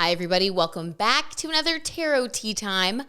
Hi, everybody. Welcome back to another Tarot Tea Time.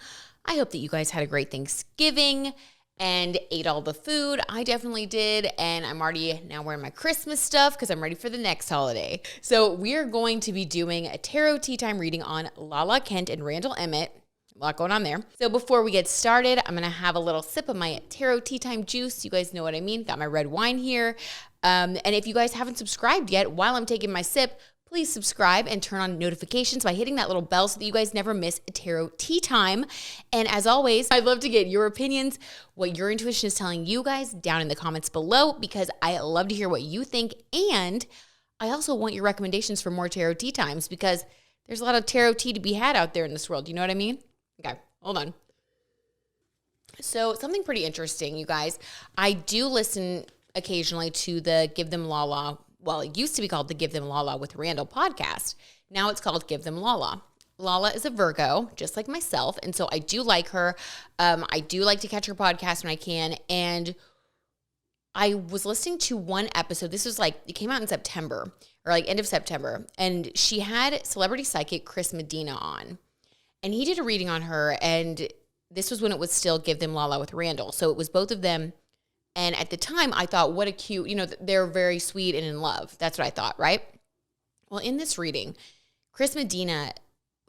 I hope that you guys had a great Thanksgiving and ate all the food. I definitely did, and I'm already now wearing my Christmas stuff because I'm ready for the next holiday. So we are going to be doing a Tarot Tea Time reading on Lala Kent and Randall Emmett. A lot going on there. So before we get started, I'm going to have a little sip of my Tarot Tea Time juice. You guys know what I mean. Got my red wine here. And if you guys haven't subscribed yet, while I'm taking my sip, please subscribe and turn on notifications by hitting that little bell so that you guys never miss a Tarot Tea Time. And as always, I'd love to get your opinions, what your intuition is telling you guys down in the comments below, because I love to hear what you think. And I also want your recommendations for more Tarot Tea Times because there's a lot of Tarot tea to be had out there in this world. You know what I mean? Okay, hold on. So something pretty interesting, you guys. I do listen occasionally to the Give Them Lala. Well, it used to be called the Give Them Lala with Randall podcast. Now it's called Give Them Lala. Lala is a Virgo, just like myself, and so I do like her. I do like to catch her podcast when I can, and I was listening to one episode. This was it came out in September, or end of September, and she had celebrity psychic Chris Medina on, and he did a reading on her, and this was when it was still Give Them Lala with Randall, so it was both of them. And at the time, I thought, what a cute, they're very sweet and in love. That's what I thought, right? Well, in this reading, Chris Medina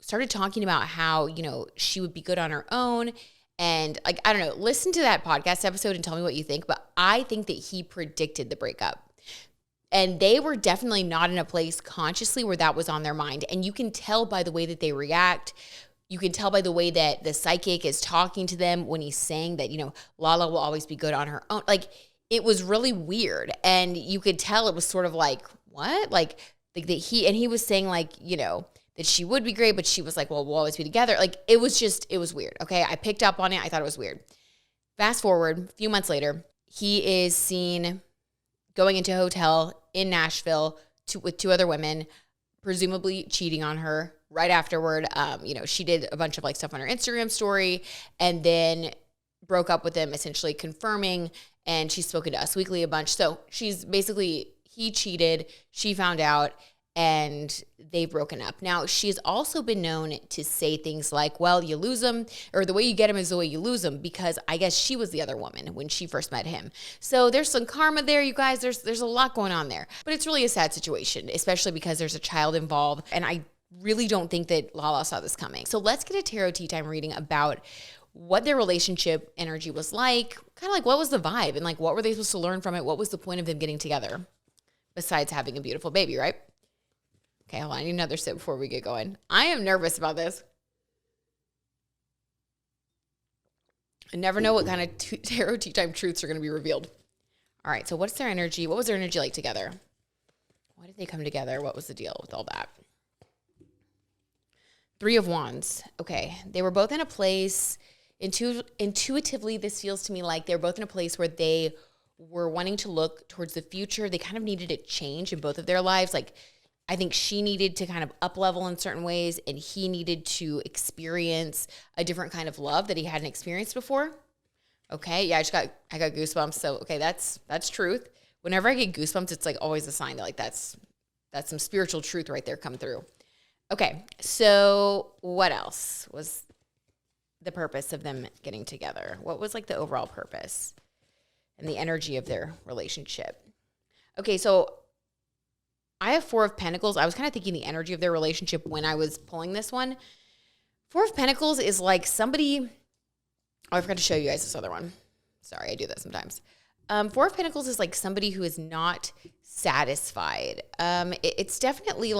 started talking about how, she would be good on her own. And I don't know, listen to that podcast episode and tell me what you think. But I think that he predicted the breakup. And they were definitely not in a place consciously where that was on their mind. And you can tell by the way that they react. You can tell by the way that the psychic is talking to them when he's saying that, Lala will always be good on her own. It was really weird. And you could tell it was sort of like, what? That he was saying that she would be great, but she was like, well, we'll always be together. It was weird. Okay. I picked up on it. I thought it was weird. Fast forward a few months later, he is seen going into a hotel in Nashville with two other women, presumably cheating on her. Right afterward, she did a bunch of stuff on her Instagram story and then broke up with him, essentially confirming, and she's spoken to Us Weekly a bunch. So she's basically, he cheated, she found out, and they've broken up. Now, she's also been known to say things like, well, you lose them, or the way you get them is the way you lose them, because I guess she was the other woman when she first met him. So there's some karma there, you guys. There's a lot going on there. But it's really a sad situation, especially because there's a child involved, and I really don't think that Lala saw this coming. So let's get a Tarot Tea Time reading about what their relationship energy was like, kind of what was the vibe, and what were they supposed to learn from it? What was the point of them getting together besides having a beautiful baby, right? Okay, hold on. I need another sip before we get going. I am nervous about this. I never know what kind of Tarot Tea Time truths are going to be revealed. All right, so what's their energy? What was their energy like together? Why did they come together? What was the deal with all that? Three of Wands. Okay. They were both in a place, intuitively, this feels to me like they were both in a place where they were wanting to look towards the future. They kind of needed a change in both of their lives. I think she needed to kind of up level in certain ways, and he needed to experience a different kind of love that he hadn't experienced before. Okay. Yeah, I got goosebumps. So, okay, that's truth. Whenever I get goosebumps, it's always a sign that that's some spiritual truth right there come through. Okay, so what else was the purpose of them getting together? What was the overall purpose and the energy of their relationship? Okay, so I have Four of Pentacles. I was kind of thinking the energy of their relationship when I was pulling this one. Four of Pentacles is somebody, I forgot to show you guys this other one. Sorry, I do that sometimes. Four of Pentacles is somebody who is not satisfied. It's definitely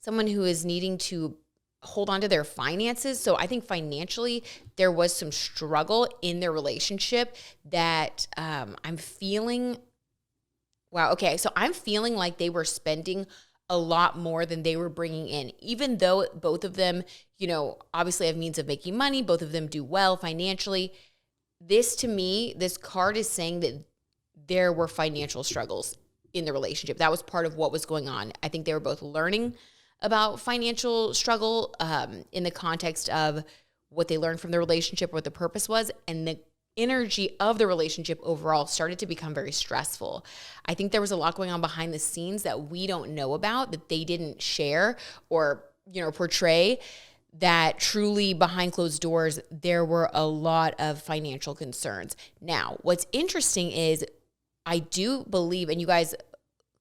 someone who is needing to hold on to their finances. So I think financially there was some struggle in their relationship that I'm feeling. Wow. Okay. So I'm feeling like they were spending a lot more than they were bringing in, even though both of them, obviously have means of making money. Both of them do well financially. This, to me, this card is saying that there were financial struggles in the relationship. That was part of what was going on. I think they were both learning about financial struggle in the context of what they learned from the relationship, what the purpose was, and the energy of the relationship overall started to become very stressful. I think there was a lot going on behind the scenes that we don't know about, that they didn't share, or portray that truly behind closed doors, there were a lot of financial concerns. Now, what's interesting is I do believe, and you guys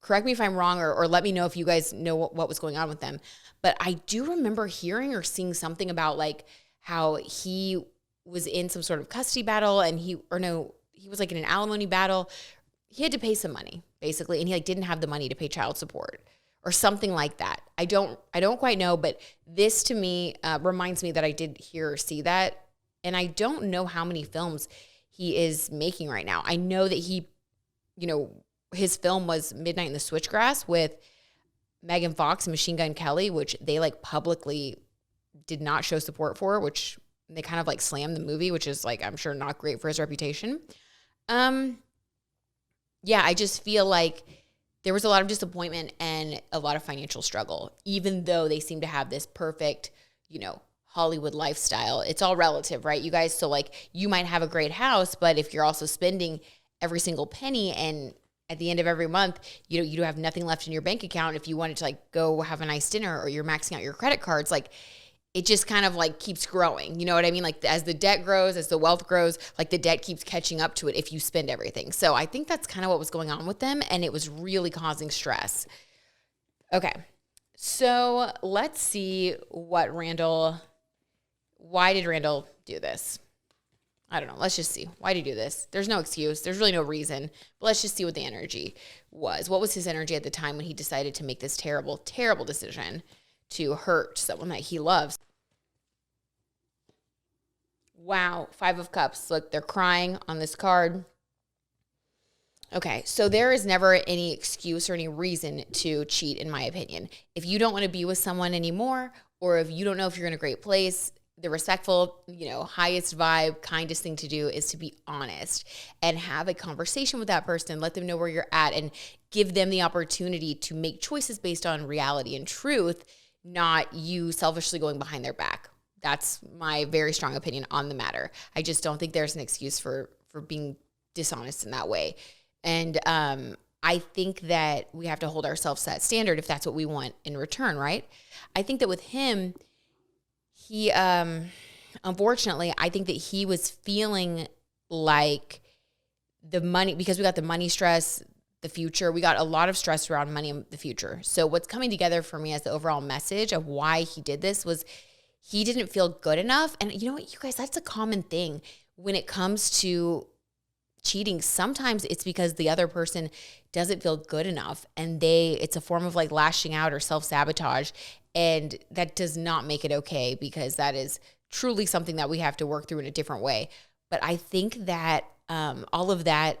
correct me if I'm wrong, or let me know if you guys know what was going on with them, but I do remember hearing or seeing something about like how he was in some sort of custody battle and he was like in an alimony battle. He had to pay some money basically, and he like didn't have the money to pay child support or something like that. I don't quite know, but this to me reminds me that I did hear or see that. And I don't know how many films he is making right now. I know that he, his film was Midnight in the Switchgrass with Megan Fox and Machine Gun Kelly, which they like publicly did not show support for, which they kind of like slammed the movie, which is like, I'm sure not great for his reputation. Yeah, I just feel like there was a lot of disappointment and a lot of financial struggle, even though they seem to have this perfect, Hollywood lifestyle. It's all relative, right, you guys? So like you might have a great house, but if you're also spending every single penny and at the end of every month, you do have nothing left in your bank account. If you wanted to like go have a nice dinner or you're maxing out your credit cards, like it just kind of like keeps growing. You know what I mean? Like as the debt grows, as the wealth grows, like the debt keeps catching up to it if you spend everything. So I think that's kind of what was going on with them, and it was really causing stress. Okay, so let's see why did Randall do this? I don't know. Let's just see. Why did he do this? There's no excuse. There's really no reason. But let's just see what the energy was. What was his energy at the time when he decided to make this terrible, terrible decision to hurt someone that he loves? Wow. 5 of Cups. Look, they're crying on this card. Okay, so there is never any excuse or any reason to cheat, in my opinion. If you don't want to be with someone anymore, or if you don't know if you're in a great place, the respectful, highest vibe, kindest thing to do is to be honest and have a conversation with that person, let them know where you're at, and give them the opportunity to make choices based on reality and truth, not you selfishly going behind their back. That's my very strong opinion on the matter. I just don't think there's an excuse for being dishonest in that way. And I think that we have to hold ourselves to that standard if that's what we want in return, right? I think that with him, he, unfortunately, I think that he was feeling like the money, because we got the money stress, the future, we got a lot of stress around money in the future. So what's coming together for me as the overall message of why he did this was he didn't feel good enough. And you know what, you guys, that's a common thing when it comes to cheating. Sometimes it's because the other person doesn't feel good enough, and it's a form of like lashing out or self-sabotage. And that does not make it okay, because that is truly something that we have to work through in a different way. But I think that all of that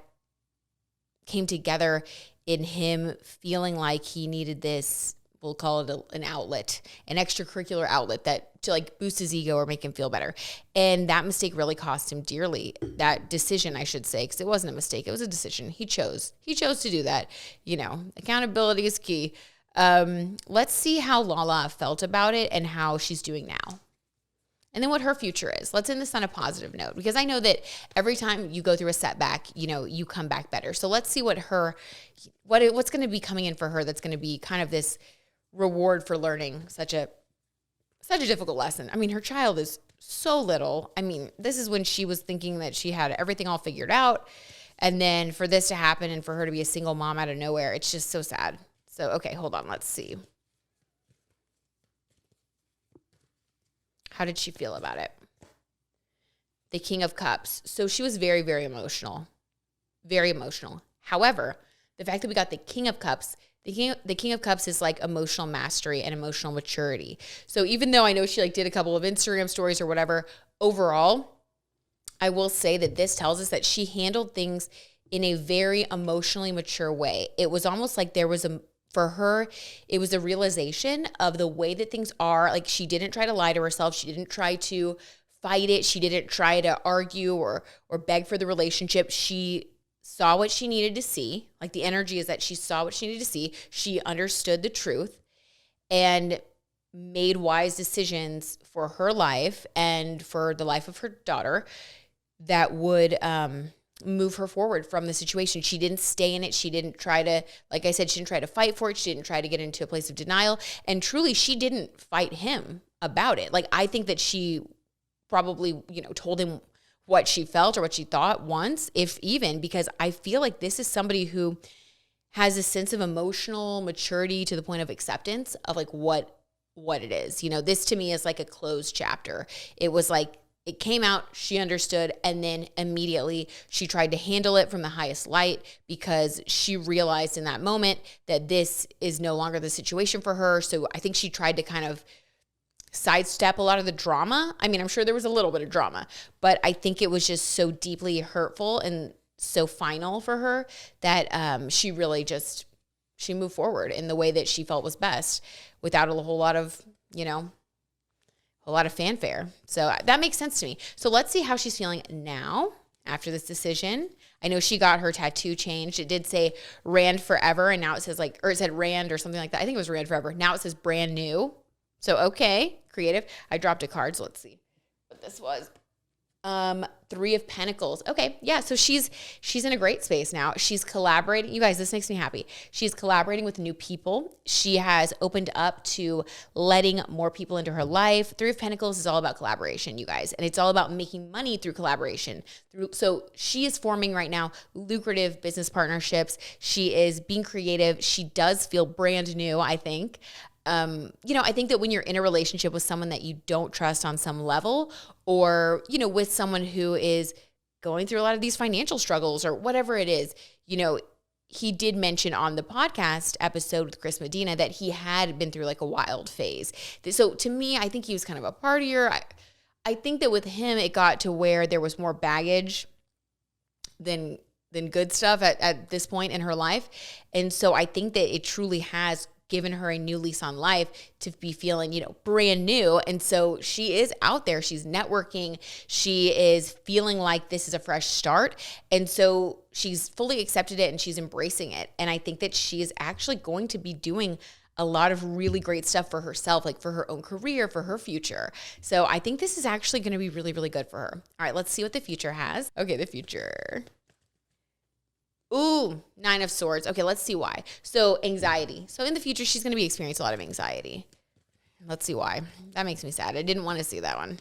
came together in him feeling like he needed this, we'll call it an outlet, an extracurricular outlet that to like boost his ego or make him feel better. And that mistake really cost him dearly. That decision, I should say, because it wasn't a mistake. It was a decision. He chose to do that. Accountability is key. Let's see how Lala felt about it and how she's doing now. And then what her future is. Let's end this on a positive note, because I know that every time you go through a setback, you come back better. So let's see what's going to be coming in for her that's going to be kind of this reward for learning such a difficult lesson. I mean, her child is so little. I mean, this is when she was thinking that she had everything all figured out. And then for this to happen and for her to be a single mom out of nowhere, it's just so sad. So, okay, hold on. Let's see. How did she feel about it? The King of Cups. So she was very, very emotional. Very emotional. However, the fact that we got the King of Cups, the King of Cups is like emotional mastery and emotional maturity. So even though I know she like did a couple of Instagram stories or whatever, overall, I will say that this tells us that she handled things in a very emotionally mature way. It was almost like for her, it was a realization of the way that things are. Like, she didn't try to lie to herself. She didn't try to fight it. She didn't try to argue or beg for the relationship. She saw what she needed to see. Like, the energy is that she saw what she needed to see. She understood the truth and made wise decisions for her life and for the life of her daughter that would move her forward from the situation. She didn't stay in it. She didn't try to, like I said, she didn't try to fight for it. She didn't try to get into a place of denial. And truly, she didn't fight him about it. Like, I think that she probably, told him what she felt or what she thought once, if even, because I feel like this is somebody who has a sense of emotional maturity to the point of acceptance of like what it is. This to me is like a closed chapter. It was like, it came out, she understood, and then immediately she tried to handle it from the highest light because she realized in that moment that this is no longer the situation for her. So I think she tried to kind of sidestep a lot of the drama. I mean, I'm sure there was a little bit of drama, but I think it was just so deeply hurtful and so final for her that she really just, she moved forward in the way that she felt was best without a whole lot of, a lot of fanfare. So that makes sense to me. So let's see how she's feeling now after this decision. I know she got her tattoo changed. It did say Rand Forever, and now it says or it said Rand or something like that. I think it was Rand Forever. Now it says brand new. So, okay, creative. I dropped a card, so let's see what this was. 3 of Pentacles. Okay, yeah, so she's in a great space now. She's collaborating. You guys, this makes me happy. She's collaborating with new people. She has opened up to letting more people into her life. 3 of Pentacles is all about collaboration, you guys, and it's all about making money through collaboration. So she is forming right now lucrative business partnerships. She is being creative. She does feel brand new, I think. I think that when you're in a relationship with someone that you don't trust on some level, or, with someone who is going through a lot of these financial struggles or whatever it is, he did mention on the podcast episode with Chris Medina that he had been through like a wild phase. So to me, I think he was kind of a partier. I think that with him, it got to where there was more baggage than good stuff at this point in her life. And so I think that it truly has given her a new lease on life to be feeling, brand new. And so she is out there. She's networking. She is feeling like this is a fresh start. And so she's fully accepted it and she's embracing it. And I think that she is actually going to be doing a lot of really great stuff for herself, like for her own career, for her future. So I think this is actually going to be really, really good for her. All right, let's see what the future has. Okay, the future. Ooh, 9 of Swords. Okay, let's see why. So anxiety. So in the future, she's going to be experiencing a lot of anxiety. Let's see why. That makes me sad. I didn't want to see that one.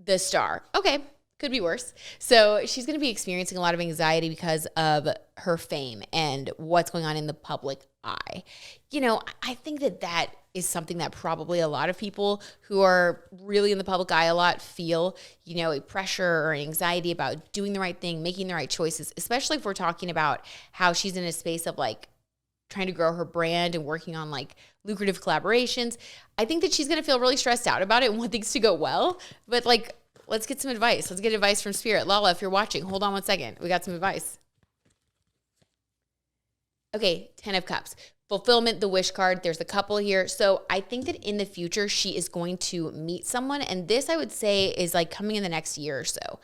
The Star. Okay, could be worse. So she's going to be experiencing a lot of anxiety because of her fame and what's going on in the public eye. I think that is something that probably a lot of people who are really in the public eye a lot feel, a pressure or anxiety about doing the right thing, making the right choices, especially if we're talking about how she's in a space of like trying to grow her brand and working on like lucrative collaborations. I think that she's going to feel really stressed out about it and want things to go well. But like, let's get some advice. Let's get advice from Spirit. Lala, if you're watching, hold on one second. We got some advice. Okay, 10 of Cups. Fulfillment, the wish card. There's a couple here. So I think that in the future, she is going to meet someone. And this, I would say, is like coming in the next year or so.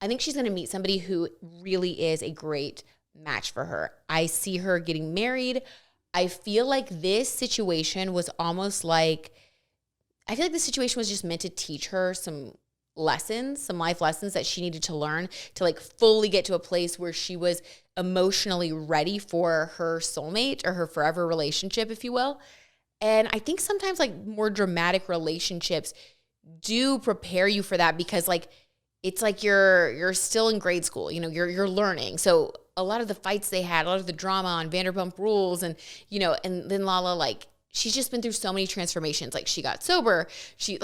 I think she's going to meet somebody who really is a great match for her. I see her getting married. I feel like this situation was almost like, I feel like this situation was just meant to teach her some lessons, some life lessons that she needed to learn to like fully get to a place where she was emotionally ready for her soulmate or her forever relationship, if you will. And I think sometimes like more dramatic relationships do prepare you for that because like it's like you're still in grade school, you're learning. So a lot of the fights they had, a lot of the drama on Vanderpump Rules and and then Lala, like she's just been through so many transformations. Like she got sober. She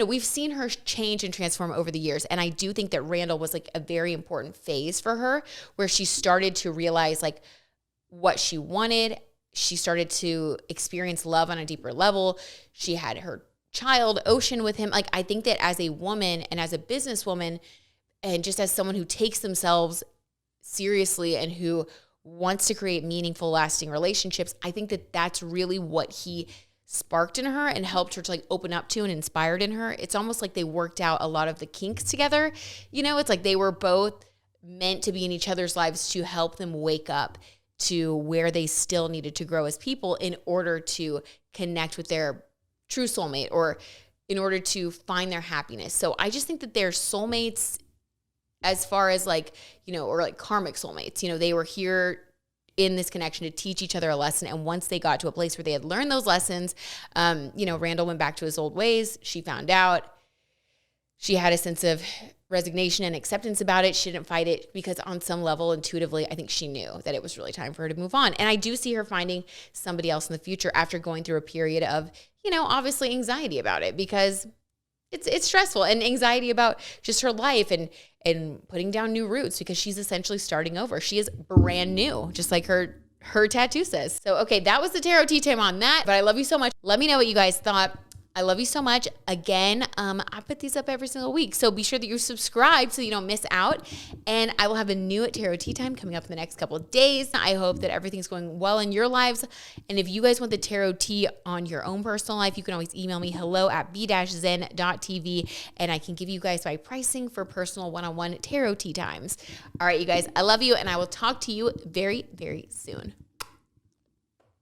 we've seen her change and transform over the years. And I do think that Randall was like a very important phase for her where she started to realize like what she wanted. She started to experience love on a deeper level. She had her child, Ocean, with him. Like I think that as a woman and as a businesswoman and just as someone who takes themselves seriously and who wants to create meaningful, lasting relationships, I think that that's really what he sparked in her and helped her to like open up to and inspired in her. It's almost like they worked out a lot of the kinks together. It's like they were both meant to be in each other's lives to help them wake up to where they still needed to grow as people in order to connect with their true soulmate or in order to find their happiness. So I just think that they're soulmates as far as like, or like karmic soulmates, they were here in this connection to teach each other a lesson. And once they got to a place where they had learned those lessons, Randall went back to his old ways. She found out. She had a sense of resignation and acceptance about it. She didn't fight it because on some level, intuitively, I think she knew that it was really time for her to move on. And I do see her finding somebody else in the future after going through a period of, obviously anxiety about it, because it's stressful, and anxiety about just her life and putting down new roots, because she's essentially starting over. She is brand new, just like her tattoo says. So, okay, that was the tarot tea time on that, but I love you so much. Let me know what you guys thought. I love you so much. Again, I put these up every single week, so be sure that you're subscribed so you don't miss out. And I will have a new Tarot Tea Time coming up in the next couple of days. I hope that everything's going well in your lives. And if you guys want the tarot tea on your own personal life, you can always email me hello@b-zen.tv, and I can give you guys my pricing for personal one-on-one tarot tea times. All right, you guys, I love you, and I will talk to you very, very soon.